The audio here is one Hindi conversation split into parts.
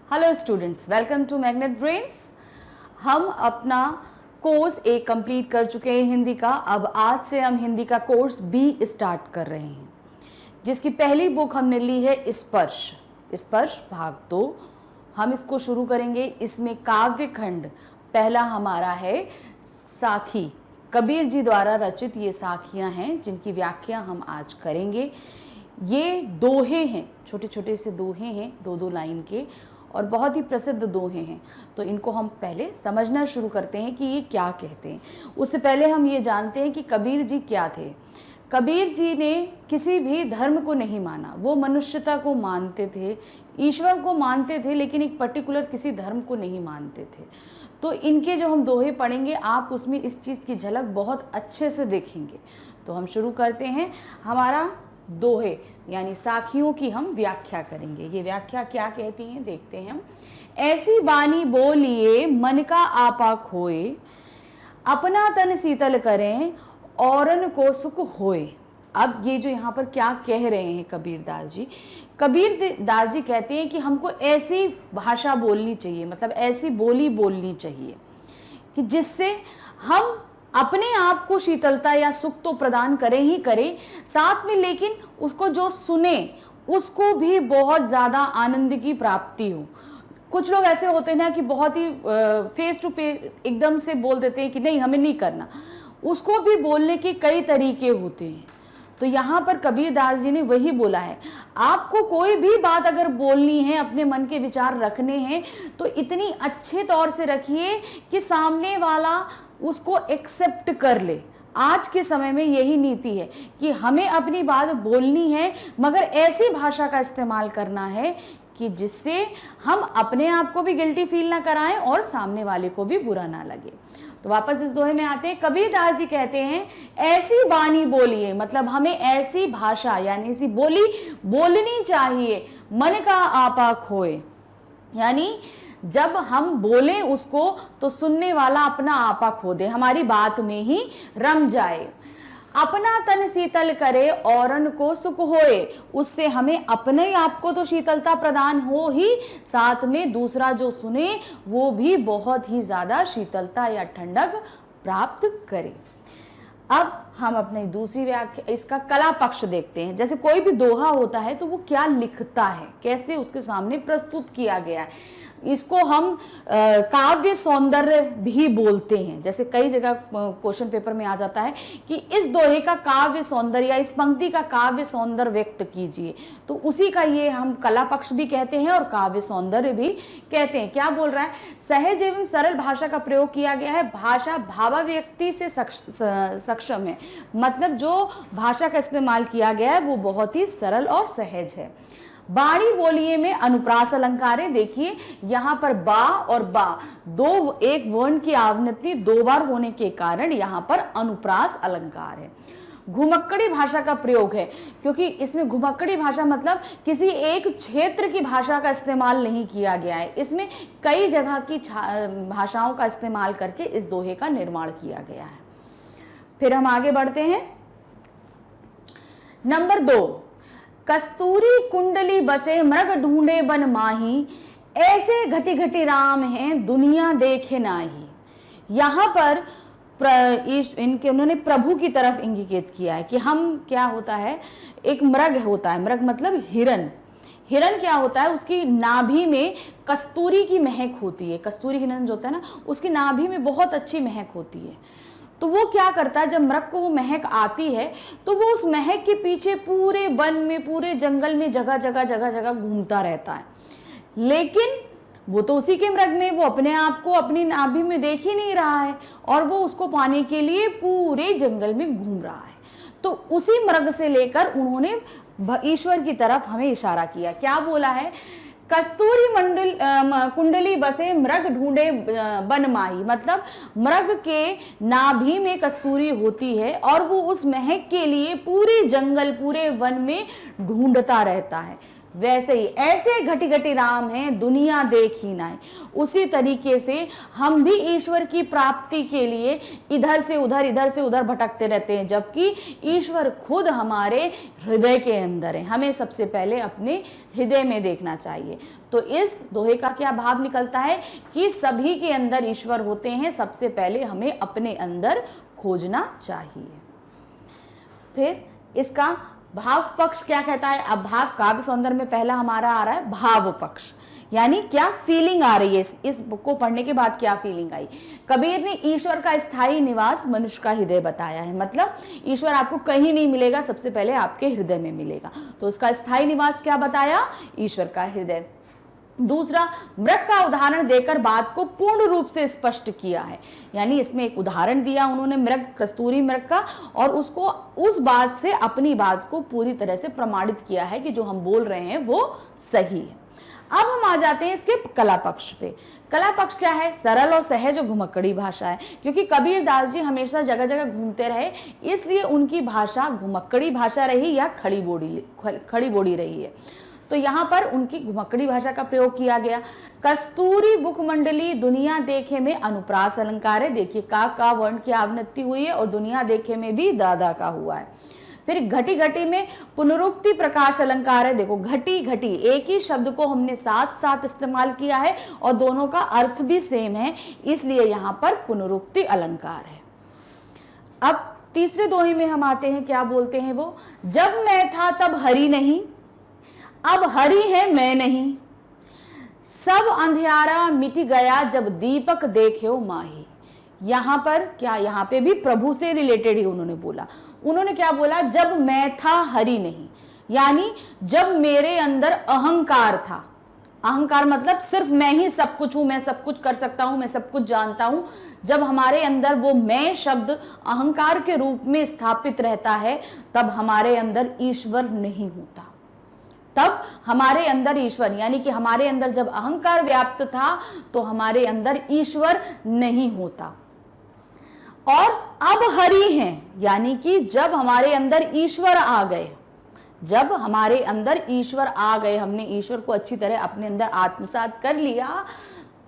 Hello students, welcome to Magnet Brains. हम अपना कोर्स एक कंप्लीट कर चुके हैं हिंदी का। अब आज से हम हिंदी का कोर्स बी स्टार्ट कर रहे हैं, जिसकी पहली बुक हमने ली है स्पर्श। स्पर्श भाग 2 हम इसको शुरू करेंगे। इसमें काव्य खंड पहला हमारा है साखी। कबीर जी द्वारा रचित ये साखियाँ हैं जिनकी व्याख्या हम आज करेंगे। ये दोहे हैं, छोटे छोटे से दोहे हैं, दो दो लाइन के, और बहुत ही प्रसिद्ध दोहे हैं। तो इनको हम पहले समझना शुरू करते हैं कि ये क्या कहते हैं। उससे पहले हम ये जानते हैं कि कबीर जी क्या थे। कबीर जी ने किसी भी धर्म को नहीं माना, वो मनुष्यता को मानते थे, ईश्वर को मानते थे, लेकिन एक पर्टिकुलर किसी धर्म को नहीं मानते थे। तो इनके जो हम दोहे पढ़ेंगे, आप उसमें इस चीज़ की झलक बहुत अच्छे से देखेंगे। तो हम शुरू करते हैं। हमारा दोहे यानी साखियों की हम व्याख्या करेंगे। ये व्याख्या क्या कहती हैं देखते हैं हम। ऐसी बानी बोलिए मन का आपा खोए, अपना तन शीतल करें औरन को सुख होए। अब ये जो यहाँ पर क्या कह रहे हैं कबीर दास जी, कबीर दास जी कहते हैं कि हमको ऐसी भाषा बोलनी चाहिए, मतलब ऐसी बोली बोलनी चाहिए कि जिससे हम अपने आप को शीतलता या सुख तो प्रदान करें ही करें, साथ में लेकिन उसको जो सुने उसको भी बहुत ज़्यादा आनंद की प्राप्ति हो। कुछ लोग ऐसे होते हैं ना कि बहुत ही फेस टू फेस एकदम से बोल देते हैं कि नहीं हमें नहीं करना। उसको भी बोलने के कई तरीके होते हैं। तो यहाँ पर कबीर दास जी ने वही बोला है, आपको कोई भी बात अगर बोलनी है, अपने मन के विचार रखने हैं, तो इतनी अच्छे तौर से रखिए कि सामने वाला उसको एक्सेप्ट कर ले। आज के समय में यही नीति है कि हमें अपनी बात बोलनी है, मगर ऐसी भाषा का इस्तेमाल करना है कि जिससे हम अपने आप को भी गिल्टी फील ना कराएं और सामने वाले को भी बुरा ना लगे। तो वापस इस दोहे में आते हैं। कबीर दास जी कहते हैं ऐसी बानी बोलिए, मतलब हमें ऐसी भाषा यानी ऐसी बोली बोलनी चाहिए मन का आपा खोए, यानी जब हम बोलें उसको तो सुनने वाला अपना आपा खो दे, हमारी बात में ही रम जाए। अपना तन शीतल करे औरन को सुख होए, उससे हमें अपने आप को तो शीतलता प्रदान हो ही, साथ में दूसरा जो सुने वो भी बहुत ही ज्यादा शीतलता या ठंडक प्राप्त करे। अब हम अपनी दूसरी व्याख्या, इसका कला पक्ष देखते हैं। जैसे कोई भी दोहा होता है तो वो क्या लिखता है, कैसे उसके सामने प्रस्तुत किया गया है, इसको हम काव्य सौंदर्य भी बोलते हैं। जैसे कई जगह क्वेश्चन पेपर में आ जाता है कि इस दोहे का काव्य सौंदर्य या इस पंक्ति का काव्य सौंदर्य व्यक्त कीजिए, तो उसी का ये हम कला पक्ष भी कहते हैं और काव्य सौंदर्य भी कहते हैं। क्या बोल रहा है, सहज एवं सरल भाषा का प्रयोग किया गया है, भाषा भावाव्यक्ति से सक्षम है, मतलब जो भाषा का इस्तेमाल किया गया है वो बहुत ही सरल और सहज है। बाणी बोलिए में अनुप्रास अलंकार है। देखिए यहाँ पर बा और बा दो, एक वर्ण की आवृत्ति दो बार होने के कारण यहाँ पर अनुप्रास अलंकार है। घुमक्कड़ी भाषा का प्रयोग है, क्योंकि इसमें घुमक्कड़ी भाषा मतलब किसी एक क्षेत्र की भाषा का इस्तेमाल नहीं किया गया है, इसमें कई जगह की भाषाओं का इस्तेमाल करके इस दोहे का निर्माण किया गया है। फिर हम आगे बढ़ते हैं। नंबर 2, कस्तूरी कुंडली बसे मृग ढूंढे बन माही, ऐसे घटी घटी राम हैं दुनिया देखे नाही। यहाँ पर इनके उन्होंने प्रभु की तरफ इंगित किया है कि हम क्या होता है, एक मृग होता है, मृग मतलब हिरन। हिरन क्या होता है, उसकी नाभि में कस्तूरी की महक होती है। कस्तूरी हिरन जो होता है ना, उसकी नाभि में बहुत अच्छी महक होती है। तो वो क्या करता है, जब मृग को वो महक आती है तो वो उस महक के पीछे पूरे वन में, पूरे जंगल में जगह जगह घूमता रहता है। लेकिन वो तो उसी के मृग में, वो अपने आप को अपनी नाभि में देख ही नहीं रहा है और वो उसको पाने के लिए पूरे जंगल में घूम रहा है। तो उसी मृग से लेकर उन्होंने ईश्वर की तरफ हमें इशारा किया। क्या बोला है, कस्तूरी कुंडली बसे मृग ढूंढे बन माही, मतलब मृग के नाभि में कस्तूरी होती है और वो उस महक के लिए पूरे जंगल, पूरे वन में ढूंढता रहता है। वैसे ही ऐसे घटी घटी राम हैं दुनिया देख ही ना। उसी तरीके से हम भी ईश्वर की प्राप्ति के लिए इधर से उधर भटकते रहते हैं, जबकि ईश्वर खुद हमारे हृदय के अंदर है। हमें सबसे पहले अपने हृदय में देखना चाहिए। तो इस दोहे का क्या भाव निकलता है कि सभी के अंदर ईश्वर होते हैं, सबसे पहले हमें अपने अंदर खोजना चाहिए। फिर इसका भाव पक्ष क्या कहता है? अब भाव काव्य सौंदर्य में पहला हमारा आ रहा है भाव पक्ष, यानी क्या फीलिंग आ रही है, इस बुक को पढ़ने के बाद क्या फीलिंग आई। कबीर ने ईश्वर का स्थायी निवास मनुष्य का हृदय बताया है, मतलब ईश्वर आपको कहीं नहीं मिलेगा, सबसे पहले आपके हृदय में मिलेगा। तो उसका स्थायी निवास क्या बताया? ईश्वर का हृदय। दूसरा, मृग का उदाहरण देकर बात को पूर्ण रूप से स्पष्ट किया है, यानी इसमें एक उदाहरण दिया उन्होंने मृग, कस्तूरी मृग का, और उसको उस बात से अपनी बात को पूरी तरह से प्रमाणित किया है कि जो हम बोल रहे हैं वो सही है। अब हम आ जाते हैं इसके कला पक्ष पे। कला पक्ष क्या है? सरल और सहज और घुमक्कड़ी भाषा है, क्योंकि कबीर दास जी हमेशा जगह जगह घूमते रहे, इसलिए उनकी भाषा घुमक्कड़ी भाषा रही या खड़ी बोड़ी रही है। तो यहाँ पर उनकी घुमक्कड़ी भाषा का प्रयोग किया गया। कस्तूरी मुखमंडली दुनिया देखे में अनुप्रास अलंकार है। देखिए का वर्ण की आवृत्ति हुई है और दुनिया देखे में भी दादा का हुआ है। फिर घटी घटी में पुनरुक्ति प्रकाश अलंकार है। देखो घटी घटी एक ही शब्द को हमने साथ साथ इस्तेमाल किया है और दोनों का अर्थ भी सेम है, इसलिए यहाँ पर पुनरुक्ति अलंकार है। अब तीसरे दोहे में हम आते हैं, क्या बोलते हैं वो? जब मैं था तब हरि नहीं, अब हरि है मैं नहीं, सब अंधियारा मिट गया जब दीपक देख्यो माही। यहां पर क्या, यहां पे भी प्रभु से रिलेटेड ही उन्होंने बोला। उन्होंने क्या बोला? जब मैं था हरि नहीं, यानी जब मेरे अंदर अहंकार था। अहंकार मतलब सिर्फ मैं ही सब कुछ हूं, मैं सब कुछ कर सकता हूं, मैं सब कुछ जानता हूं। जब हमारे अंदर वो मैं शब्द अहंकार के रूप में स्थापित रहता है, तब हमारे अंदर ईश्वर नहीं होता। तब हमारे अंदर ईश्वर, यानी कि हमारे अंदर जब अहंकार व्याप्त था तो हमारे अंदर ईश्वर नहीं होता। और अब हरि हैं, यानी कि जब हमारे अंदर ईश्वर आ गए, जब हमारे अंदर ईश्वर आ गए, हमने ईश्वर को अच्छी तरह अपने अंदर आत्मसात कर लिया,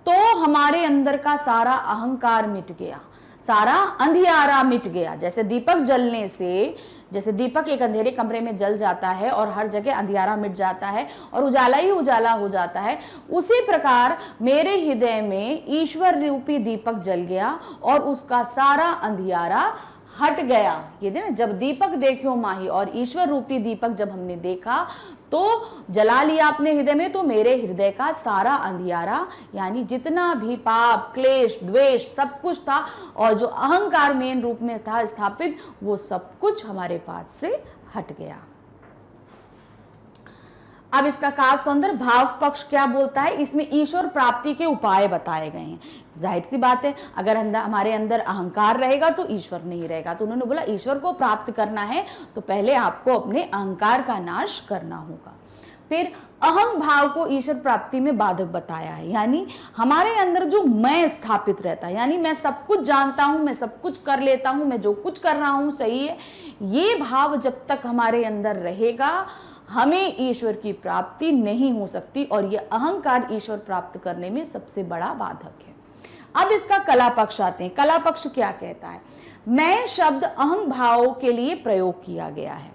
तो हमारे अंदर का सारा अहंकार मिट गया, सारा अंधियारा मिट गया। जैसे दीपक जलने से, जैसे दीपक एक अंधेरे कमरे में जल जाता है और हर जगह अंधियारा मिट जाता है और उजाला ही उजाला हो जाता है, उसी प्रकार मेरे हृदय में ईश्वर रूपी दीपक जल गया और उसका सारा अंधियारा हट गया। ये ना, जब दीपक देखियो माही, और ईश्वर रूपी दीपक जब हमने देखा तो जला लिया अपने हृदय में, तो मेरे हृदय का सारा अंधियारा, यानी जितना भी पाप, क्लेश, द्वेष सब कुछ था और जो अहंकार मेन रूप में था स्थापित, वो सब कुछ हमारे पास से हट गया। अब इसका काव्य सौंदर्य भाव पक्ष क्या बोलता है? इसमें ईश्वर प्राप्ति के उपाय बताए गए हैं। जाहिर सी बात है, अगर हमारे अंदर अहंकार रहेगा तो ईश्वर नहीं रहेगा। तो उन्होंने बोला ईश्वर को प्राप्त करना है तो पहले आपको अपने अहंकार का नाश करना होगा। फिर अहम भाव को ईश्वर प्राप्ति में बाधक बताया है, यानी हमारे अंदर जो मैं स्थापित रहता है, यानी मैं सब कुछ जानता हूं, मैं सब कुछ कर लेता हूं, मैं जो कुछ कर रहा हूं सही है, ये भाव जब तक हमारे अंदर रहेगा हमें ईश्वर की प्राप्ति नहीं हो सकती, और ये अहंकार ईश्वर प्राप्त करने में सबसे बड़ा बाधक है। अब इसका कला पक्ष आते हैं। कला पक्ष क्या कहता है? मैं शब्द अहम भाव के लिए प्रयोग किया गया है,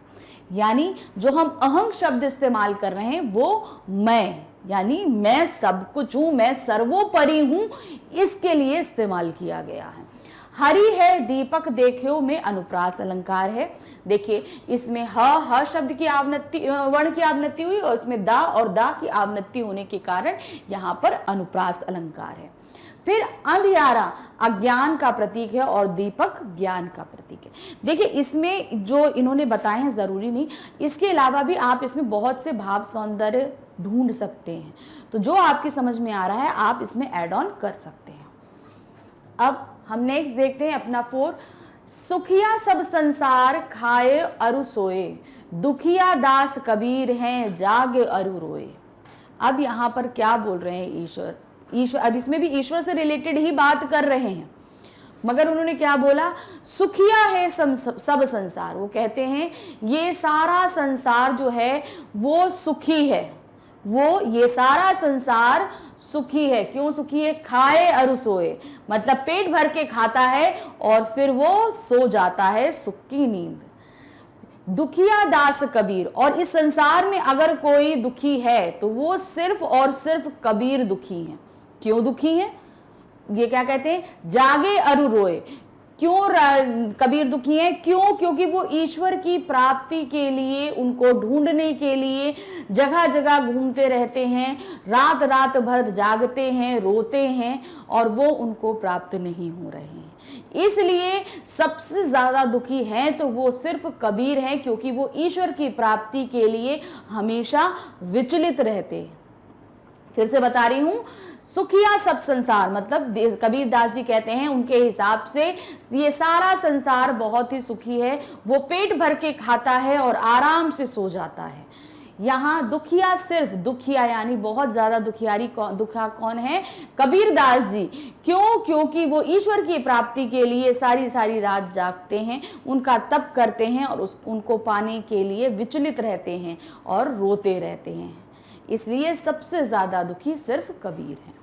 यानी जो हम अहं शब्द इस्तेमाल कर रहे हैं वो मैं, यानी मैं सब कुछ हूं, मैं सर्वोपरि हूं, इसके लिए इस्तेमाल किया गया है। हरि है दीपक देखियो में अनुप्रास अलंकार है। देखिए इसमें ह शब्द की आवृत्ति, वर्ण की आवृत्ति हुई और इसमें दा और दा की आवृत्ति होने के कारण यहाँ पर अनुप्रास अलंकार है। फिर अंधियारा अज्ञान का प्रतीक है और दीपक ज्ञान का प्रतीक है। देखिए इसमें जो इन्होंने बताए हैं जरूरी नहीं, इसके अलावा भी आप इसमें बहुत से भाव सौंदर्य ढूंढ सकते हैं, तो जो आपकी समझ में आ रहा है आप इसमें ऐड ऑन कर सकते हैं। अब हम नेक्स्ट देखते हैं अपना 4। सुखिया सब संसार खाए अरु सोए, दुखिया दास कबीर हैं जागे अरु रोए। अब यहाँ पर क्या बोल रहे हैं? ईश्वर, अब इसमें भी ईश्वर से रिलेटेड ही बात कर रहे हैं, मगर उन्होंने क्या बोला? सुखिया है सब संसार। वो कहते हैं ये सारा संसार जो है वो सुखी है, वो ये सारा संसार सुखी है। क्यों सुखी है? खाए अरु सोए, मतलब पेट भर के खाता है और फिर वो सो जाता है सुख की नींद। दुखिया दास कबीर, और इस संसार में अगर कोई दुखी है तो वो सिर्फ और सिर्फ कबीर दुखी है। क्यों दुखी है? ये क्या कहते हैं? जागे अरु रोए। क्यों कबीर दुखी है? क्यों? क्योंकि वो ईश्वर की प्राप्ति के लिए, उनको ढूंढने के लिए जगह जगह घूमते रहते हैं, रात रात भर जागते हैं, रोते हैं और वो उनको प्राप्त नहीं हो रहे हैं। इसलिए सबसे ज्यादा दुखी है तो वो सिर्फ कबीर है, क्योंकि वो ईश्वर की प्राप्ति के लिए हमेशा विचलित रहते हैं। फिर से बता रही हूं, सुखिया सब संसार, मतलब कबीर दास जी कहते हैं उनके हिसाब से ये सारा संसार बहुत ही सुखी है। वो पेट भर के खाता है और आराम से सो जाता है। यहाँ दुखिया, सिर्फ दुखिया यानी बहुत ज्यादा दुखिया कौन है? कबीर दास जी। क्यों? क्योंकि वो ईश्वर की प्राप्ति के लिए सारी सारी रात जागते हैं, उनका तप करते हैं और उनको पाने के लिए विचलित रहते हैं और रोते रहते हैं। इसलिए सबसे ज्यादा दुखी सिर्फ कबीर है।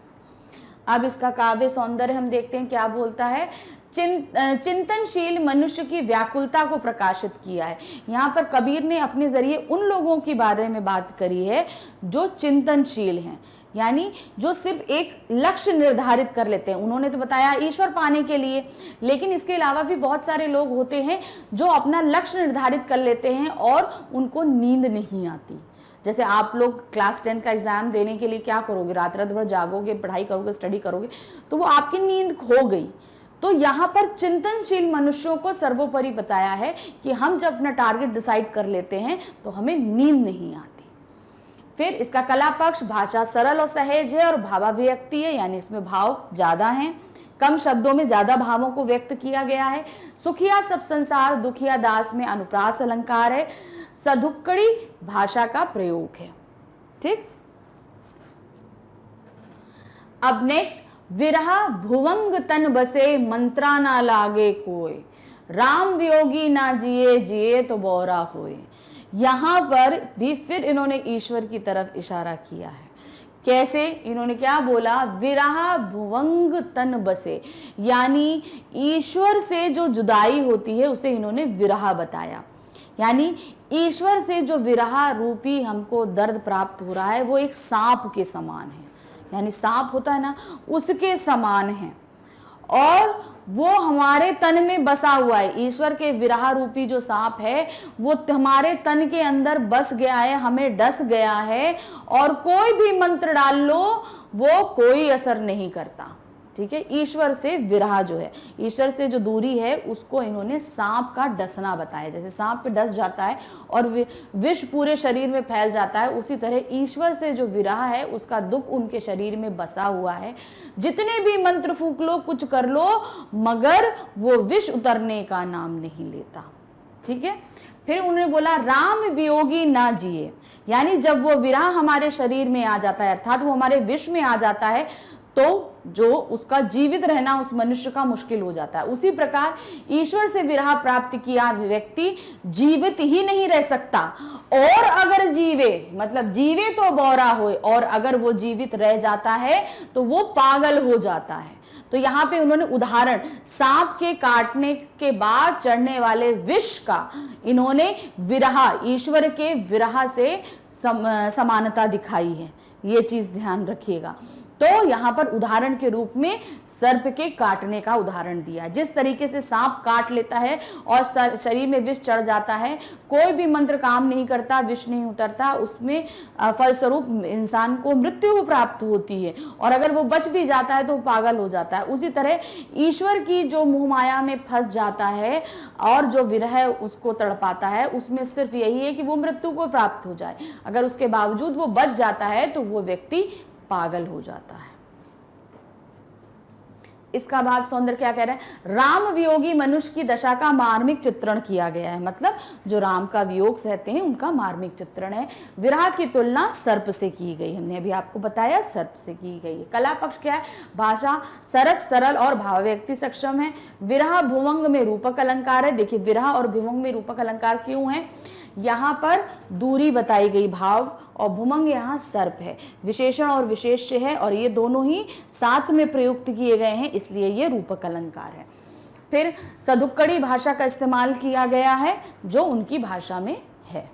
अब इसका काव्य सौंदर्य हम देखते हैं, क्या बोलता है? चिंतनशील मनुष्य की व्याकुलता को प्रकाशित किया है। यहाँ पर कबीर ने अपने जरिए उन लोगों के बारे में बात करी है जो चिंतनशील हैं, यानी जो सिर्फ एक लक्ष्य निर्धारित कर लेते हैं। उन्होंने तो बताया ईश्वर पाने के लिए, लेकिन इसके अलावा भी बहुत सारे लोग होते हैं जो अपना लक्ष्य निर्धारित कर लेते हैं और उनको नींद नहीं आती। जैसे आप लोग क्लास 10 का एग्जाम देने के लिए क्या करोगे? रात रात भर जागोगे, पढ़ाई करोगे, स्टडी करोगे, तो वो आपकी नींद खो गई। तो यहाँ पर चिंतनशील मनुष्यों को सर्वोपरि बताया है कि हम जब अपना टारगेट डिसाइड कर लेते हैं तो हमें नींद नहीं आती। फिर इसका कला पक्ष, भाषा सरल और सहज है और भावाभिव्यक्ति है, यानी इसमें भाव ज्यादा हैं, कम शब्दों में ज्यादा भावों को व्यक्त किया गया है। सुखिया सब संसार, दुखिया दास में अनुप्रास अलंकार है, सधुक्कड़ी भाषा का प्रयोग है। ठीक, अब नेक्स्ट, विरहा भुवंग तन बसे, मंत्रा ना लागे कोय, राम वियोगी ना जिए, जिए तो बौरा होए। यहां पर भी फिर इन्होंने ईश्वर की तरफ इशारा किया है। कैसे? इन्होंने क्या बोला? विरहा भुवंग तन बसे, यानी ईश्वर से जो जुदाई होती है उसे इन्होंने विरहा बताया। यानी ईश्वर से जो विरहा रूपी हमको दर्द प्राप्त हो रहा है वो एक सांप के समान है, यानी सांप होता है ना, उसके समान है और वो हमारे तन में बसा हुआ है। ईश्वर के विरहा रूपी जो सांप है वो हमारे तन के अंदर बस गया है, हमें डस गया है और कोई भी मंत्र डाल लो वो कोई असर नहीं करता। ठीक है, ईश्वर से विरहा जो है, ईश्वर से जो दूरी है उसको इन्होंने सांप का डसना बताया। जैसे सांप पे डस जाता है और विष पूरे शरीर में फैल जाता है, उसी तरह ईश्वर से जो विरहा है उसका दुख उनके शरीर में बसा हुआ है। जितने भी मंत्र फूंक लो, कुछ कर लो, मगर वो विष उतरने का नाम नहीं लेता। ठीक है, फिर उन्होंने बोला राम वियोगी ना जिए, यानी जब वो विरह हमारे शरीर में आ जाता है, अर्थात वो हमारे विष में आ जाता है, तो जो उसका जीवित रहना उस मनुष्य का मुश्किल हो जाता है। उसी प्रकार ईश्वर से विरह प्राप्त किया व्यक्ति जीवित ही नहीं रह सकता, और अगर जीवे, मतलब जीवे तो बौरा होए, और अगर वो जीवित रह जाता है तो वो पागल हो जाता है। तो यहाँ पे उन्होंने उदाहरण सांप के काटने के बाद चढ़ने वाले विष का इन्होंने विरह, ईश्वर के विरह से समानता दिखाई है। ये चीज ध्यान रखिएगा। तो यहाँ पर उदाहरण के रूप में सर्प के काटने का उदाहरण दिया। जिस तरीके से सांप काट लेता है और शरीर में विष चढ़ जाता है, कोई भी मंत्र काम नहीं करता, विष नहीं उतरता, उसमें फलस्वरूप इंसान को मृत्यु प्राप्त होती है, और अगर वो बच भी जाता है तो वो पागल हो जाता है। उसी तरह ईश्वर की जो मोहमाया में फंस जाता है और जो विरह उसको तड़पाता है, उसमें सिर्फ यही है कि वो मृत्यु को प्राप्त हो जाए। अगर उसके बावजूद वो बच जाता है तो वो व्यक्ति पागल हो जाता है। इसका भाव सौंदर्य क्या कह रहे हैं? राम वियोगी मनुष्य की दशा का मार्मिक चित्रण किया गया है, मतलब जो राम का वियोग सहते हैं उनका मार्मिक चित्रण है। विरह की तुलना सर्प से की गई, हमने अभी आपको बताया सर्प से की गई है। कला पक्ष क्या है? भाषा सरस, सरल और भावव्यक्ति सक्षम है। विरह भुवंग में रूपक अलंकार है। देखिए विरह और भुवंग में रूपक अलंकार क्यों है? यहाँ पर दूरी बताई गई भाव, और भुमंग यहाँ सर्प है, विशेषण और विशेष्य है, और ये दोनों ही साथ में प्रयुक्त किए गए हैं, इसलिए ये रूपक अलंकार है। फिर सदुक्कड़ी भाषा का इस्तेमाल किया गया है जो उनकी भाषा में है।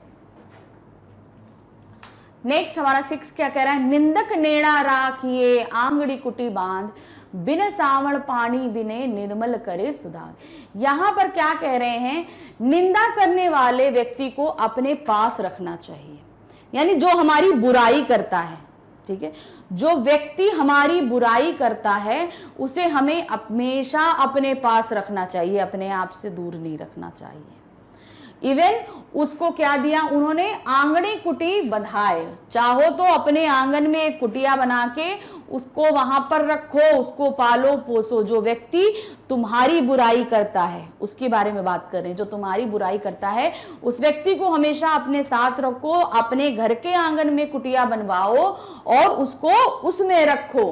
नेक्स्ट हमारा 6 क्या कह रहा है, निंदक नेड़ा राखिए आंगड़ी कुटी बांध, बिन सावण पानी बिने निर्मल करे सुधार। यहां पर क्या कह रहे हैं, निंदा करने वाले व्यक्ति को अपने पास रखना चाहिए, यानी जो हमारी बुराई करता है, ठीक है, जो व्यक्ति हमारी बुराई करता है उसे हमें हमेशा अपने पास रखना चाहिए, अपने आप से दूर नहीं रखना चाहिए। इवन उसको क्या दिया उन्होंने, आंगणी कुटी बंधाए, चाहो तो अपने आंगन में एक कुटिया बना के उसको वहां पर रखो, उसको पालो पोसो। जो व्यक्ति तुम्हारी बुराई करता है उसके बारे में बात कर रहे हैं, जो तुम्हारी बुराई करता है उस व्यक्ति को हमेशा अपने साथ रखो, अपने घर के आंगन में कुटिया बनवाओ और उसको उसमें रखो।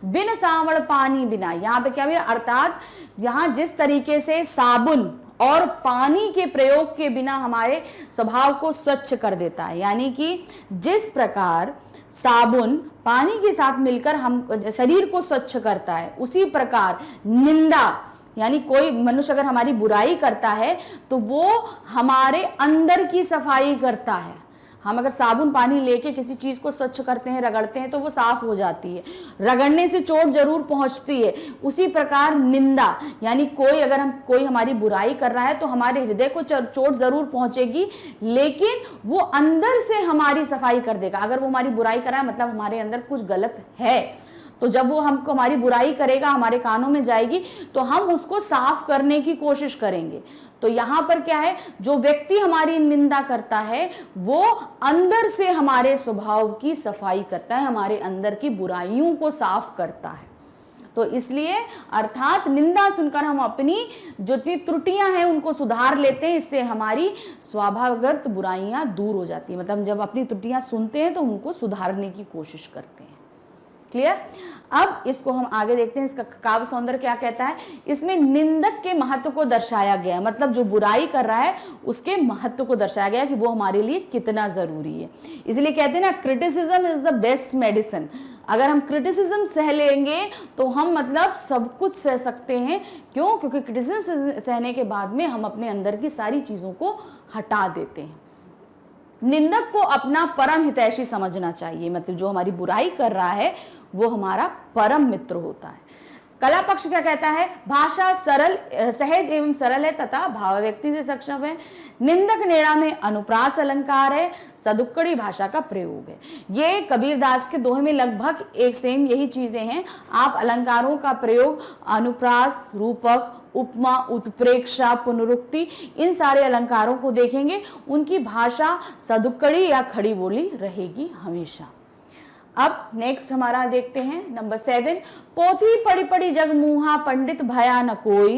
बिन सावण पानी बिना, यहाँ पे क्या है, अर्थात यहाँ जिस तरीके से साबुन और पानी के प्रयोग के बिना हमारे स्वभाव को स्वच्छ कर देता है, यानी कि जिस प्रकार साबुन पानी के साथ मिलकर हम शरीर को स्वच्छ करता है, उसी प्रकार निंदा, यानी कोई मनुष्य अगर हमारी बुराई करता है तो वो हमारे अंदर की सफाई करता है। हम अगर साबुन पानी लेके किसी चीज को स्वच्छ करते हैं, रगड़ते हैं तो वो साफ हो जाती है, रगड़ने से चोट जरूर पहुंचती है। उसी प्रकार निंदा, यानी कोई हमारी बुराई कर रहा है तो हमारे हृदय को चोट जरूर पहुंचेगी, लेकिन वो अंदर से हमारी सफाई कर देगा। अगर वो हमारी बुराई कर रहा है मतलब हमारे अंदर कुछ गलत है, तो जब वो हमको हमारी बुराई करेगा, हमारे कानों में जाएगी, तो हम उसको साफ करने की कोशिश करेंगे। तो यहां पर क्या है, जो व्यक्ति हमारी निंदा करता है वो अंदर से हमारे स्वभाव की सफाई करता है, हमारे अंदर की बुराइयों को साफ करता है। तो इसलिए अर्थात निंदा सुनकर हम अपनी जितनी त्रुटियां हैं उनको सुधार लेते हैं, इससे हमारी स्वाभाविक बुराइयां दूर हो जाती है। मतलब जब अपनी त्रुटियां सुनते हैं तो उनको सुधारने की कोशिश करते हैं। क्लियर। अब इसको हम आगे देखते हैं, इसका काव्य सौंदर्य क्या कहता है। इसमें निंदक के महत्व को दर्शाया गया है, मतलब जो बुराई कर रहा है उसके महत्व को दर्शाया गया कि वो हमारे लिए कितना जरूरी है। इसलिए कहते हैं ना, criticism is the best medicine. अगर हम क्रिटिसिज्म सह लेंगे तो हम मतलब सब कुछ सह सकते हैं। क्यों? क्योंकि क्रिटिसिज्म सहने के बाद में हम अपने अंदर की सारी चीजों को हटा देते हैं। निंदक को अपना परम हितैषी समझना चाहिए, मतलब जो हमारी बुराई कर रहा है वो हमारा परम मित्र होता है। कला पक्ष क्या कहता है, भाषा सरल सहज एवं सरल है तथा भाव व्यक्ति से सक्षम है। निंदक नेड़ा में अनुप्रास अलंकार है, सदुक्कड़ी भाषा का प्रयोग है। ये कबीरदास के दोहे में लगभग एक सेम यही चीजें हैं। आप अलंकारों का प्रयोग अनुप्रास, रूपक, उपमा, उत्प्रेक्षा, पुनरुक्ति, इन सारे अलंकारों को देखेंगे, उनकी भाषा सदुक्कड़ी या खड़ी बोली रहेगी हमेशा। अब नेक्स्ट हमारा देखते हैं नंबर 7, पोथी पढ़ी पढ़ी जग मुहा पंडित भया न कोई,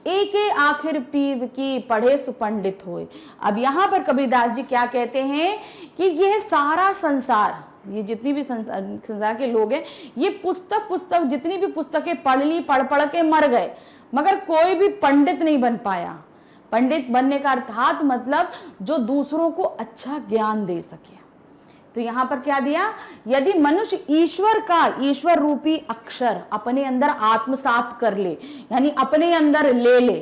एके आखिर पीव की पढ़े सुपंडित होए। अब यहाँ पर कबीरदास जी क्या कहते हैं कि यह सारा संसार, ये जितनी भी संसार के लोग हैं, ये पुस्तक जितनी भी पुस्तकें पढ़ ली, पढ़ के मर गए, मगर कोई भी पंडित नहीं बन पाया। पंडित बनने का अर्थात मतलब जो दूसरों को अच्छा ज्ञान दे सके। तो यहां पर क्या दिया, यदि मनुष्य ईश्वर रूपी अक्षर अपने अंदर आत्मसात कर ले, यानी अपने अंदर ले ले,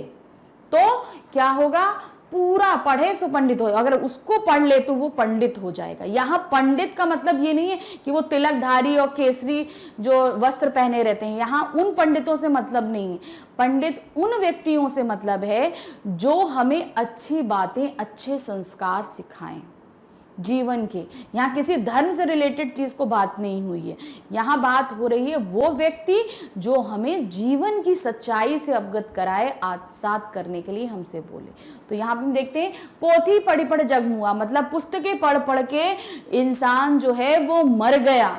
तो क्या होगा, पूरा पढ़े सो पंडित हो। अगर उसको पढ़ ले तो वो पंडित हो जाएगा। यहाँ पंडित का मतलब ये नहीं है कि वो तिलकधारी और केसरी जो वस्त्र पहने रहते हैं, यहाँ उन पंडितों से मतलब नहीं है। पंडित उन व्यक्तियों से मतलब है जो हमें अच्छी बातें, अच्छे संस्कार सिखाएं जीवन के। यहाँ किसी धर्म से रिलेटेड चीज को बात नहीं हुई है, यहाँ बात हो रही है वो व्यक्ति जो हमें जीवन की सच्चाई से अवगत कराए, आत्मसात करने के लिए हमसे बोले। तो यहाँ पे हम देखते हैं, पोथी पढ़ी पढ़ जग मुआ, मतलब पुस्तकें पढ़ के इंसान जो है वो मर गया।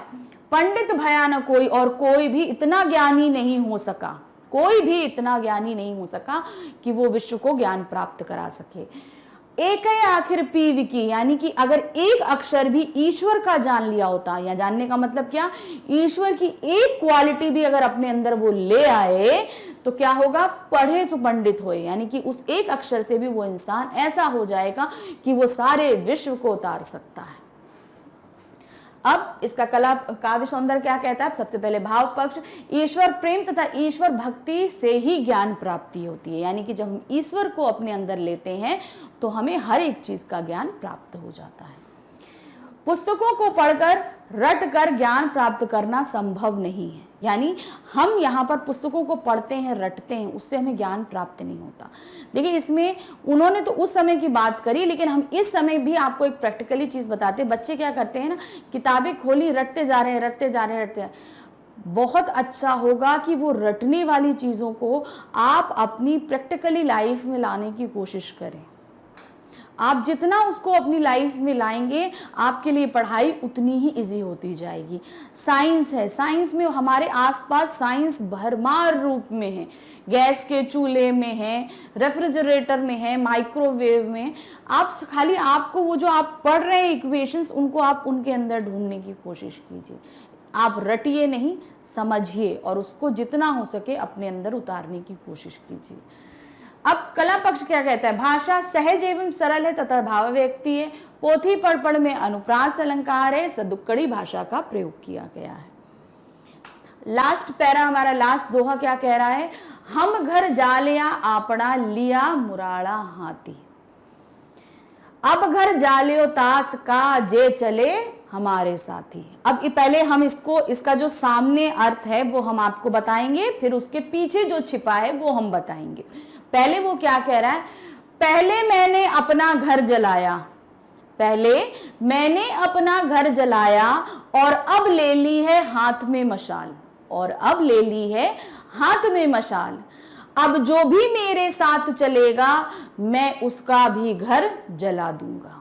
पंडित भया न कोई, और कोई भी इतना ज्ञानी नहीं हो सका, कोई भी इतना ज्ञानी नहीं हो सका कि वो विश्व को ज्ञान प्राप्त करा सके। एक है आखिर पीव की, यानी कि अगर एक अक्षर भी ईश्वर का जान लिया होता, या जानने का मतलब क्या, ईश्वर की एक क्वालिटी भी अगर अपने अंदर वो ले आए तो क्या होगा, पढ़े तो पंडित होए, यानी कि उस एक अक्षर से भी वो इंसान ऐसा हो जाएगा कि वो सारे विश्व को उतार सकता है। अब इसका कला काव्य सौंदर्य क्या कहता है? सबसे पहले भाव पक्ष, ईश्वर प्रेम तथा ईश्वर भक्ति से ही ज्ञान प्राप्ति होती है, यानी कि जब हम ईश्वर को अपने अंदर लेते हैं तो हमें हर एक चीज का ज्ञान प्राप्त हो जाता है। पुस्तकों को पढ़कर रट कर ज्ञान प्राप्त करना संभव नहीं है, यानी हम यहाँ पर पुस्तकों को पढ़ते हैं, रटते हैं, उससे हमें ज्ञान प्राप्त नहीं होता। देखिए इसमें उन्होंने तो उस समय की बात करी, लेकिन हम इस समय भी आपको एक प्रैक्टिकली चीज बताते हैं। बच्चे क्या करते हैं ना, किताबें खोली, रटते जा रहे हैं, रटते जा रहे हैं, रटते। बहुत अच्छा होगा कि वो रटने वाली चीजों को आप अपनी प्रैक्टिकली लाइफ में लाने की कोशिश करें। आप जितना उसको अपनी लाइफ में लाएंगे, आपके लिए पढ़ाई उतनी ही इजी होती जाएगी। साइंस है, साइंस में हमारे आसपास साइंस भरमार रूप में है, गैस के चूल्हे में है, रेफ्रिजरेटर में है, माइक्रोवेव में। आप खाली आपको वो जो आप पढ़ रहे हैं इक्वेशंस, उनको आप उनके अंदर ढूंढने की कोशिश कीजिए। आप रटिए नहीं, समझिए और उसको जितना हो सके अपने अंदर उतारने की कोशिश कीजिए। अब कला पक्ष क्या कहता है? भाषा सहज एवं सरल है तथा भावाव्यक्ति है, पोथी पढ़ में अनुप्रास अलंकार है, सदुक्कड़ी भाषा का प्रयोग किया गया है। लास्ट पैरा हमारा, लास्ट दोहा क्या कह रहा है? हम घर जालिया आपना लिया मुराड़ा हाथी, अब घर जालियो तास का जे चले हमारे साथी। अब पहले हम इसका जो सामने अर्थ है वो हम आपको बताएंगे, फिर उसके पीछे जो छिपा है वो हम बताएंगे। पहले वो क्या कह रहा है? पहले मैंने अपना घर जलाया, पहले मैंने अपना घर जलाया और अब ले ली है हाथ में मशाल, और अब ले ली है हाथ में मशाल, अब जो भी मेरे साथ चलेगा मैं उसका भी घर जला दूंगा।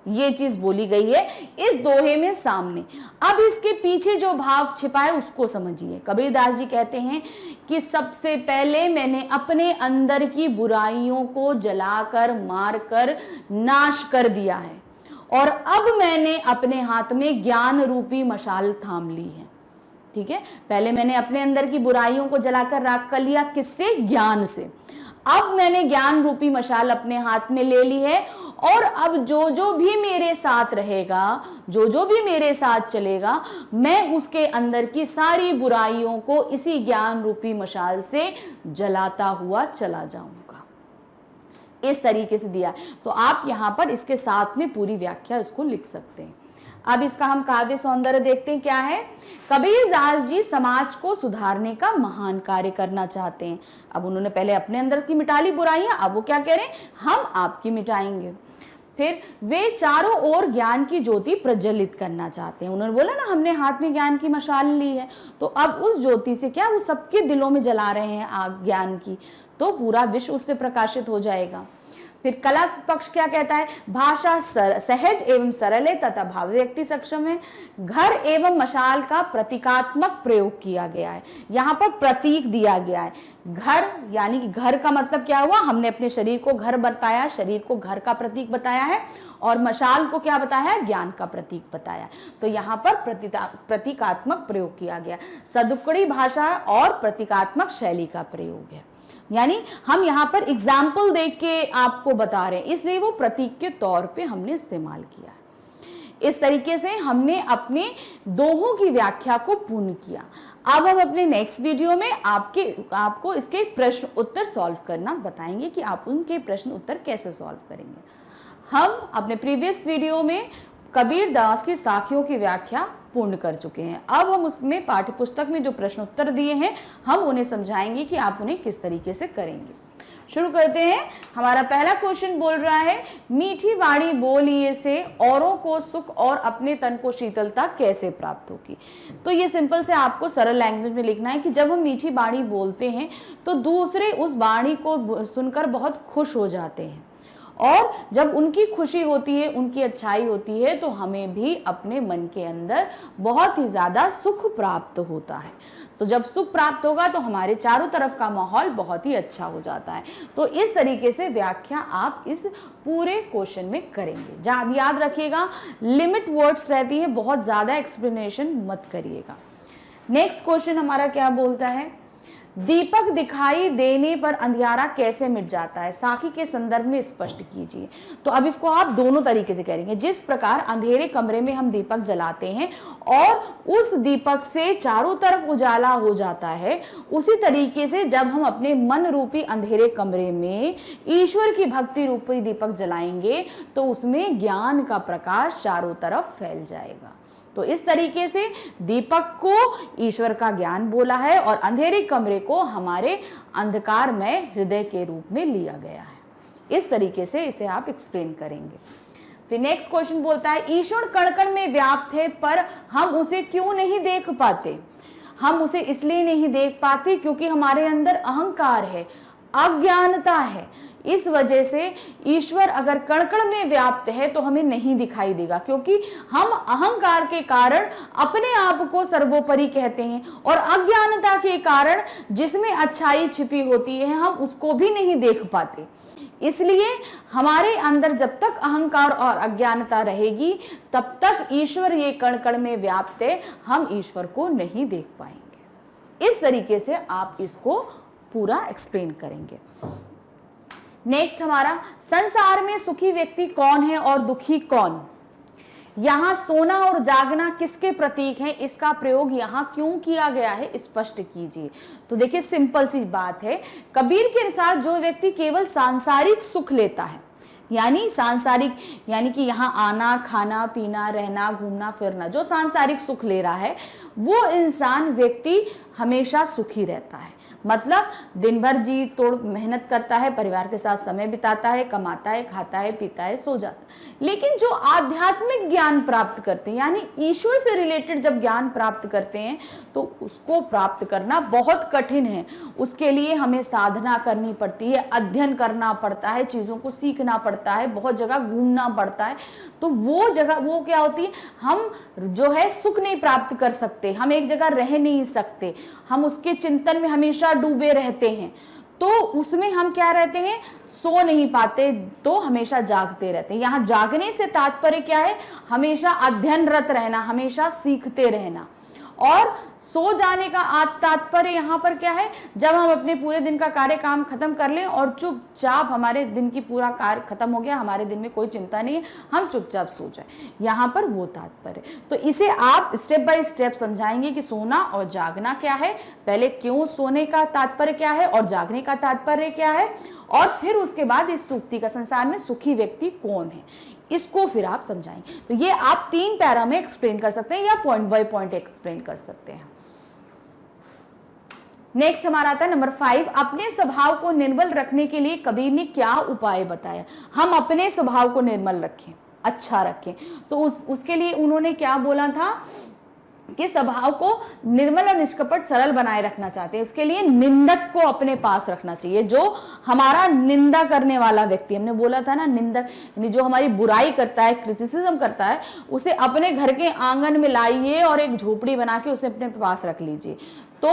ये चीज बोली गई है इस दोहे में सामने। अब इसके पीछे जो भाव छिपा है उसको समझिए। कबीरदास जी कहते हैं कि सबसे पहले मैंने अपने अंदर की बुराइयों को जलाकर मारकर नाश कर दिया है, और अब मैंने अपने हाथ में ज्ञान रूपी मशाल थाम ली है। ठीक है, पहले मैंने अपने अंदर की बुराइयों को जलाकर राख कर लिया, किससे? ज्ञान से। अब मैंने ज्ञान रूपी मशाल अपने हाथ में ले ली है, और अब जो जो भी मेरे साथ रहेगा, जो जो भी मेरे साथ चलेगा, मैं उसके अंदर की सारी बुराइयों को इसी ज्ञान रूपी मशाल से जलाता हुआ चला जाऊंगा। इस तरीके से दिया। तो आप यहां पर इसके साथ में पूरी व्याख्या इसको लिख सकते हैं। अब इसका हम काव्य सौंदर्य देखते हैं क्या है। कबीरदास जी समाज को सुधारने का महान कार्य करना चाहते हैं। अब उन्होंने पहले अपने अंदर की मिटा ली बुराइयां, अब वो क्या कह रहे हैं? हम आपकी मिटाएंगे। फिर वे चारों ओर ज्ञान की ज्योति प्रज्वलित करना चाहते हैं। उन्होंने बोला ना, हमने हाथ में ज्ञान की मशाल ली है, तो अब उस ज्योति से क्या वो सबके दिलों में जला रहे हैं आग ज्ञान की, तो पूरा विश्व उससे प्रकाशित हो जाएगा। फिर कला पक्ष क्या कहता है? भाषा सहज एवं सरल है तथा भाव व्यक्ति सक्षम है। घर एवं मशाल का प्रतीकात्मक प्रयोग किया गया है। यहाँ पर प्रतीक दिया गया है। घर यानी कि घर का मतलब क्या हुआ? हमने अपने शरीर को घर बताया, शरीर को घर का प्रतीक बताया है, और मशाल को क्या बताया है? ज्ञान का प्रतीक बताया। तो यहाँ पर प्रतीकात्मक प्रयोग किया गया। सदुक्कड़ी भाषा और प्रतीकात्मक शैली का प्रयोग है, यानी हम यहाँ पर एग्जाम्पल देख के आपको बता रहे हैं, इसलिए वो प्रतीक के तौर पे हमने इस्तेमाल किया है। इस तरीके से हमने अपने दोहों की व्याख्या को पूर्ण किया। अब हम अपने नेक्स्ट वीडियो में आपको इसके प्रश्न उत्तर सॉल्व करना बताएंगे कि आप उनके प्रश्न उत्तर कैसे सॉल्व करेंगे। हम अपने प्रीवियस वीडियो में कबीरदास की साखियों की व्याख्या पूर्ण कर चुके हैं। अब हम उसमें पाठ्यपुस्तक में जो प्रश्न उत्तर दिए हैं हम उन्हें समझाएंगे कि आप उन्हें किस तरीके से करेंगे। शुरू करते हैं। हमारा पहला क्वेश्चन बोल रहा है, मीठी वाणी बोलिए से औरों को सुख और अपने तन को शीतलता कैसे प्राप्त होगी। तो ये सिंपल से आपको सरल लैंग्वेज में लिखना है कि जब हम मीठी वाणी बोलते हैं तो दूसरे उस वाणी को सुनकर बहुत खुश हो जाते हैं, और जब उनकी खुशी होती है, उनकी अच्छाई होती है, तो हमें भी अपने मन के अंदर बहुत ही ज़्यादा सुख प्राप्त होता है। तो जब सुख प्राप्त होगा तो हमारे चारों तरफ का माहौल बहुत ही अच्छा हो जाता है। तो इस तरीके से व्याख्या आप इस पूरे क्वेश्चन में करेंगे। याद रखिएगा, लिमिट वर्ड्स रहती है, बहुत ज़्यादा एक्सप्लेनेशन मत करिएगा। नेक्स्ट क्वेश्चन हमारा क्या बोलता है? दीपक दिखाई देने पर अंधियारा कैसे मिट जाता है, साखी के संदर्भ में स्पष्ट कीजिए। तो अब इसको आप दोनों तरीके से करेंगे। जिस प्रकार अंधेरे कमरे में हम दीपक जलाते हैं और उस दीपक से चारों तरफ उजाला हो जाता है, उसी तरीके से जब हम अपने मन रूपी अंधेरे कमरे में ईश्वर की भक्ति रूपी दीपक जलाएंगे तो उसमें ज्ञान का प्रकाश चारों तरफ फैल जाएगा। तो इस तरीके से दीपक को ईश्वर का ज्ञान बोला है और अंधेरे कमरे को हमारे अंधकार में हृदय के रूप में लिया गया है। इस तरीके से इसे आप एक्सप्लेन करेंगे। फिर नेक्स्ट क्वेश्चन बोलता है, ईश्वर कण-कण में व्याप्त है पर हम उसे क्यों नहीं देख पाते? हम उसे इसलिए नहीं देख पाते क्योंकि हमारे अंदर अहंकार है, अज्ञानता है। इस वजह से ईश्वर अगर कण-कण में व्याप्त है तो हमें नहीं दिखाई देगा, क्योंकि हम अहंकार के कारण अपने आप को सर्वोपरि कहते हैं और अज्ञानता के कारण जिसमें अच्छाई छिपी होती है हम उसको भी नहीं देख पाते। इसलिए हमारे अंदर जब तक अहंकार और अज्ञानता रहेगी तब तक ईश्वर ये कण-कण में व्याप्त है, हम ईश्वर को नहीं देख पाएंगे। इस तरीके से आप इसको पूरा एक्सप्लेन करेंगे। नेक्स्ट हमारा, संसार में सुखी व्यक्ति कौन है और दुखी कौन? यहाँ सोना और जागना किसके प्रतीक हैं, इसका प्रयोग यहाँ क्यों किया गया है स्पष्ट कीजिए। तो देखिए सिंपल सी बात है, कबीर के अनुसार जो व्यक्ति केवल सांसारिक सुख लेता है, यानी सांसारिक यानी कि यहाँ आना खाना पीना रहना घूमना फिरना, जो सांसारिक सुख ले रहा है वो इंसान व्यक्ति हमेशा सुखी रहता है। मतलब दिन भर जी तोड़ मेहनत करता है, परिवार के साथ समय बिताता है, कमाता है, खाता है, पीता है, सो जाता है। लेकिन जो आध्यात्मिक ज्ञान प्राप्त करते हैं, यानी ईश्वर से रिलेटेड जब ज्ञान प्राप्त करते हैं तो उसको प्राप्त करना बहुत कठिन है। उसके लिए हमें साधना करनी पड़ती है, अध्ययन करना पड़ता है, चीज़ों को सीखना पड़ता है, बहुत जगह घूमना पड़ता है। तो वो जगह वो क्या होती है, हम जो है सुख नहीं प्राप्त कर सकते, हम एक जगह रह नहीं सकते, हम उसके चिंतन में हमेशा डूबे रहते हैं। तो उसमें हम क्या रहते हैं, सो नहीं पाते, तो हमेशा जागते रहते हैं। यहाँ जागने से तात्पर्य क्या है, हमेशा अध्ययनरत रहना, हमेशा सीखते रहना। और सो जाने का तात्पर्य यहाँ पर क्या है, जब हम अपने पूरे दिन का कार्य काम खत्म कर लें और चुपचाप हमारे दिन की पूरा कार्य खत्म हो गया, हमारे दिन में कोई चिंता नहीं है, हम चुपचाप सो जाए, यहाँ पर वो तात्पर्य। तो इसे आप स्टेप बाय स्टेप समझाएंगे कि सोना और जागना क्या है, पहले क्यों सोने का तात्पर्य क्या है और जागने का तात्पर्य क्या है, और फिर उसके बाद इस सूक्ति का संसार में सुखी व्यक्ति कौन है, इसको फिर आप समझाएंगे। तो ये आप 3 पैरा में एक्सप्लेन कर सकते हैं या पॉइंट बाय पॉइंट एक्सप्लेन कर सकते हैं। नेक्स्ट हमारा आता है नंबर 5, अपने स्वभाव को निर्मल रखने के लिए कबीर ने क्या उपाय बताया? हम अपने स्वभाव को निर्मल रखें, अच्छा रखें। तो उसके लिए उन्होंने क्या बोला था कि स्वभाव को निर्मल और निष्कपट सरल बनाए रखना चाहते हैं। उसके लिए निंदक को अपने पास रखना चाहिए, जो हमारा निंदा करने वाला व्यक्ति, हमने बोला था ना निंदक यानी जो हमारी बुराई करता है, क्रिटिसिज्म करता है, उसे अपने घर के आंगन में लाइए और एक झोपड़ी बना के उसे अपने पास रख लीजिए। तो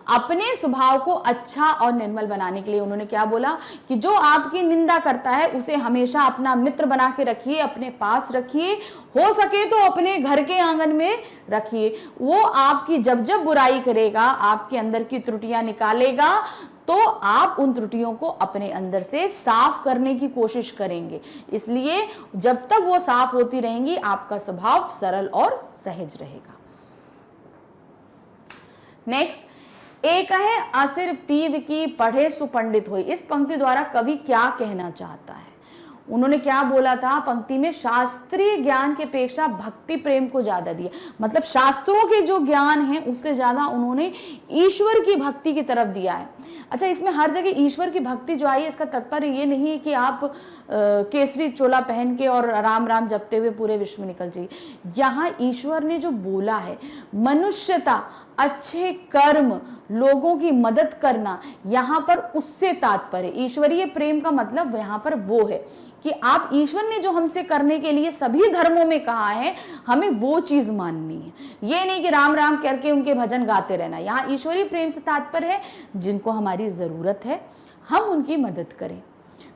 अपने स्वभाव को अच्छा और निर्मल बनाने के लिए उन्होंने क्या बोला कि जो आपकी निंदा करता है उसे हमेशा अपना मित्र बना के रखिए, अपने पास रखिए, हो सके तो अपने घर के आंगन में रखिए। वो आपकी जब जब बुराई करेगा, आपके अंदर की त्रुटियां निकालेगा, तो आप उन त्रुटियों को अपने अंदर से साफ करने की कोशिश करेंगे। इसलिए जब तक वो साफ होती रहेंगी आपका स्वभाव सरल और सहज रहेगा। नेक्स्ट, एक है असिर पीव की पढ़े सुपंडित होई। इस पंक्ति द्वारा कवि क्या कहना चाहता है? उन्होंने क्या बोला था पंक्ति में, शास्त्रीय ज्ञान की अपेक्षा भक्ति प्रेम को ज्यादा दिया। मतलब शास्त्रों के जो ज्ञान है उससे ज्यादा उन्होंने ईश्वर की भक्ति की तरफ दिया है। अच्छा, इसमें हर जगह ईश्वर की भक्ति जो आई है इसका तात्पर्य ये नहीं है कि आप केसरी चोला पहन के और राम राम जपते हुए पूरे विश्व में निकल जाइए। यहाँ ईश्वर ने जो बोला है, मनुष्यता, अच्छे कर्म, लोगों की मदद करना, यहाँ पर उससे तात्पर्य। ईश्वरीय प्रेम का मतलब यहाँ पर वो है कि आप ईश्वर ने जो हमसे करने के लिए सभी धर्मों में कहा है, हमें वो चीज माननी है। ये नहीं कि राम राम करके उनके भजन गाते रहना। यहाँ ईश्वरीय प्रेम से तात्पर्य है जिनको हमारी जरूरत है हम उनकी मदद करें।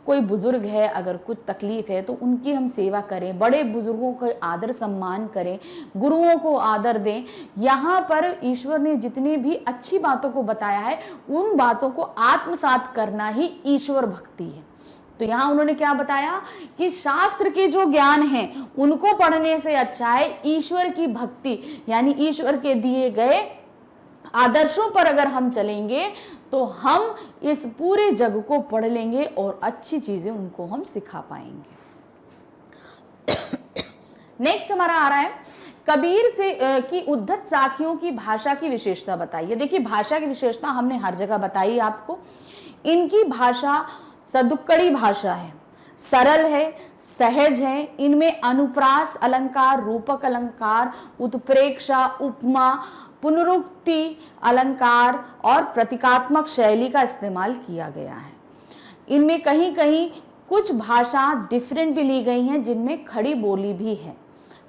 कोई बुजुर्ग है, अगर कुछ तकलीफ है तो उनकी हम सेवा करें, बड़े बुजुर्गों का आदर सम्मान करें, गुरुओं को आदर दें। यहाँ पर ईश्वर ने जितनी भी अच्छी बातों को बताया है उन बातों को आत्मसात करना ही ईश्वर भक्ति है। तो यहाँ उन्होंने क्या बताया कि शास्त्र के जो ज्ञान है उनको पढ़ने से अच्छा है ईश्वर की भक्ति, यानी ईश्वर के दिए गए आदर्शों पर अगर हम चलेंगे तो हम इस पूरे जग को पढ़ लेंगे और अच्छी चीजें उनको हम सिखा पाएंगे। नेक्स्ट हमारा आ रहा है कबीर से की उद्धत साखियों की भाषा की विशेषता बताइए। देखिए भाषा की विशेषता हमने हर जगह बताई आपको। इनकी भाषा सदुक्कड़ी भाषा है, सरल है, सहज है। इनमें अनुप्रास अलंकार, रूपक अलंकार, उत्प्रेक्षा, उपमा, पुनरुक्ति अलंकार और प्रतीकात्मक शैली का इस्तेमाल किया गया है। इनमें कहीं कहीं कुछ भाषा डिफरेंट भी ली गई हैं जिनमें खड़ी बोली भी है।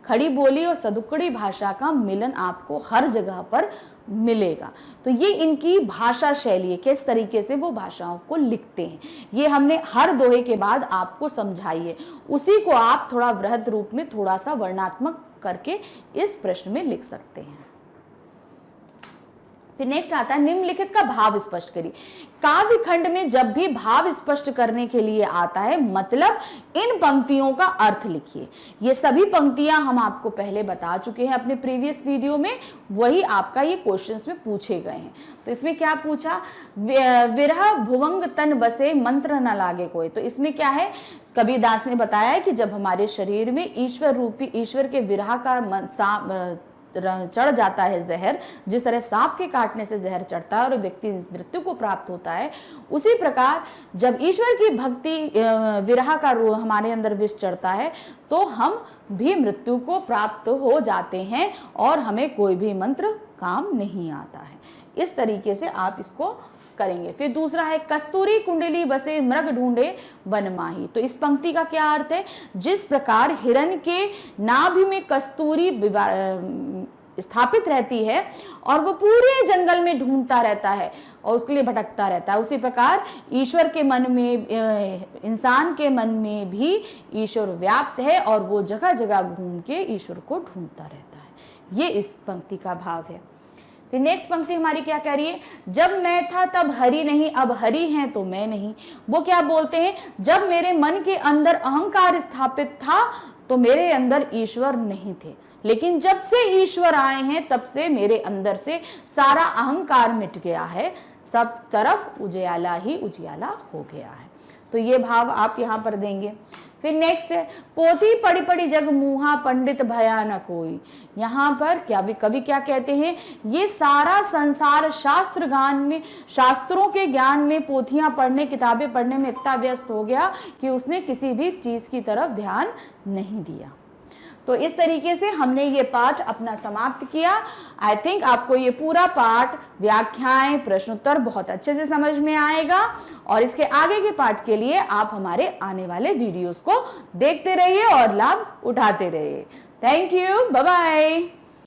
खड़ी बोली और सदुक्कड़ी भाषा का मिलन आपको हर जगह पर मिलेगा। तो ये इनकी भाषा शैली है, किस तरीके से वो भाषाओं को लिखते हैं, ये हमने हर दोहे के बाद आपको समझाई है। उसी को आप थोड़ा वृहद रूप में थोड़ा सा वर्णात्मक करके इस प्रश्न में लिख सकते हैं। फिर नेक्स्ट आता है निम्नलिखित का भाव स्पष्ट करिए। काव्य खंड में जब भी भाव स्पष्ट करने के लिए आता है मतलब इन पंक्तियों का अर्थ लिखिए। ये सभी पंक्तियां हम आपको पहले बता चुके हैं अपने प्रीवियस वीडियो में, वही आपका ये क्वेश्चंस में पूछे गए हैं। तो इसमें क्या पूछा, विरह भुवंग तन बसे मंत्र न लागे कोई। तो इसमें क्या है, कबीरदास ने बताया है कि जब हमारे शरीर में ईश्वर रूपी ईश्वर के विरह का चढ़ जाता है जहर, जिस तरह सांप के काटने से जहर चढ़ता है और व्यक्ति मृत्यु को प्राप्त होता है, उसी प्रकार जब ईश्वर की भक्ति विरह का हमारे अंदर विष चढ़ता है तो हम भी मृत्यु को प्राप्त हो जाते हैं और हमें कोई भी मंत्र काम नहीं आता है। इस तरीके से आप इसको करेंगे। फिर दूसरा है कस्तूरी कुंडली बसे मृग ढूंढे वन माही। तो इस पंक्ति का क्या अर्थ है, जिस प्रकार हिरण के नाभि में कस्तूरी स्थापित रहती है और वो पूरे जंगल में ढूंढता रहता है और उसके लिए भटकता रहता है, उसी प्रकार ईश्वर के मन में, इंसान के मन में भी ईश्वर व्याप्त है और वो जगह जगह घूम के ईश्वर को ढूंढता रहता है। ये इस पंक्ति का भाव है। फिर नेक्स्ट पंक्ति हमारी क्या कह रही है, जब मैं था तब हरि नहीं, अब हरि हैं तो मैं नहीं। वो क्या बोलते हैं, जब मेरे मन के अंदर अहंकार स्थापित था तो मेरे अंदर ईश्वर नहीं थे, लेकिन जब से ईश्वर आए हैं तब से मेरे अंदर से सारा अहंकार मिट गया है, सब तरफ उजियाला ही उजियाला हो गया है। तो ये भाव आप यहाँ पर देंगे। फिर नेक्स्ट है पोथी पढ़ी पढ़ी जग मुहा पंडित भया न कोई। यहाँ पर क्या भी कवि क्या कहते हैं, ये सारा संसार शास्त्र ज्ञान में, शास्त्रों के ज्ञान में, पोथियां पढ़ने, किताबें पढ़ने में इतना व्यस्त हो गया कि उसने किसी भी चीज की तरफ ध्यान नहीं दिया। तो इस तरीके से हमने ये पाठ अपना समाप्त किया। आई थिंक आपको ये पूरा पाठ, व्याख्याएं, प्रश्नोत्तर बहुत अच्छे से समझ में आएगा और इसके आगे के पाठ के लिए आप हमारे आने वाले वीडियोस को देखते रहिए और लाभ उठाते रहिए। Thank you, bye bye.